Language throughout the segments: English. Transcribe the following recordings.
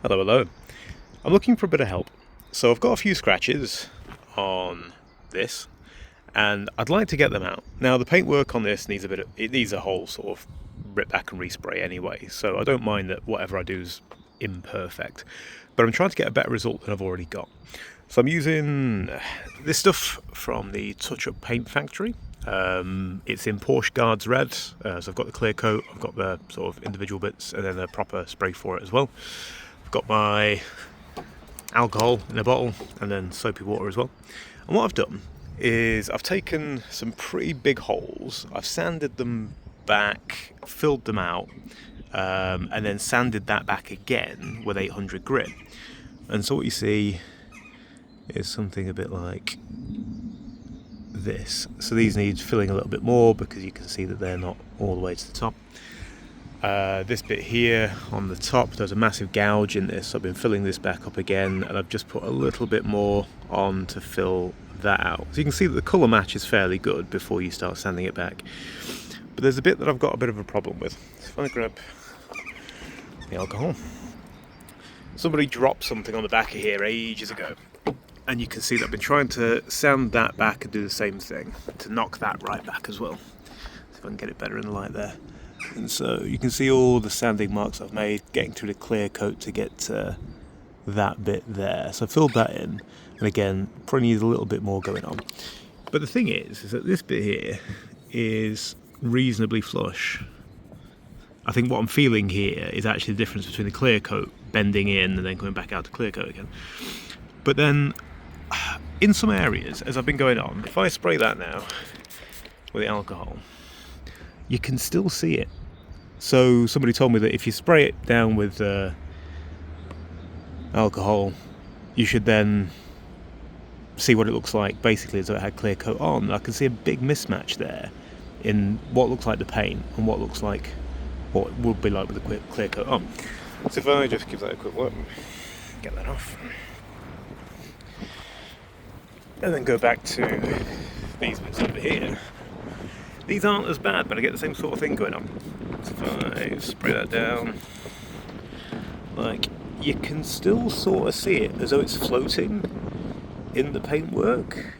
Hello, hello. I'm looking for a bit of help. So I've got a few scratches on this, and I'd like to get them out. Now the paintwork on this needs it needs a whole sort of rip back and respray anyway, so I don't mind that whatever I do is imperfect. But I'm trying to get a better result than I've already got. So I'm using this stuff from the Touch Up Paint Factory. It's in Porsche Guards Red, so I've got the clear coat, I've got the sort of individual bits, and then a proper spray for it as well. I've got my alcohol in a bottle and then soapy water as well. And what I've done is I've taken some pretty big holes, I've sanded them back, filled them out, and then sanded that back again with 800 grit. And so what you see is something a bit like this. So these need filling a little bit more because you can see that they're not all the way to the top. This bit here on the top, there's a massive gouge in this, so I've been filling this back up again, and I've just put a little bit more on to fill that out. So you can see that the colour match is fairly good before you start sanding it back. But there's a bit that I've got a bit of a problem with. So if I grab the alcohol, somebody dropped something on the back of here ages ago, and you can see that I've been trying to sand that back and do the same thing to knock that right back as well. See if I can get it better in the light there. And so you can see all the sanding marks I've made, getting through the clear coat to get to that bit there. So I filled that in, and again, probably needs a little bit more going on. But the thing is that this bit here is reasonably flush. I think what I'm feeling here is actually the difference between the clear coat bending in and then coming back out to clear coat again. But then, in some areas, as I've been going on, if I spray that now with the alcohol, you can still see it. So somebody told me that if you spray it down with alcohol, you should then see what it looks like basically as though it had clear coat on. I can see a big mismatch there in what looks like the paint and what looks like what it would be like with the clear coat on. So if I just give that a quick look, get that off, and then go back to these bits over here. These aren't as bad, but I get the same sort of thing going on. So if I spray that down, like, you can still sort of see it as though it's floating in the paintwork.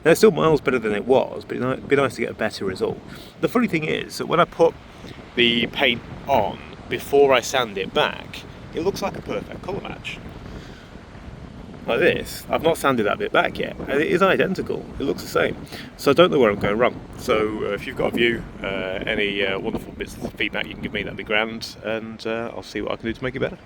Now it's still miles better than it was, but it'd be nice to get a better result. The funny thing is that when I put the paint on before I sand it back, it looks like a perfect colour match. Like this, I've not sanded that bit back yet, and it is identical, it looks the same. So I don't know where I'm going wrong. So if you've got a view, any wonderful bits of feedback you can give me, that'd be grand, and I'll see what I can do to make it better.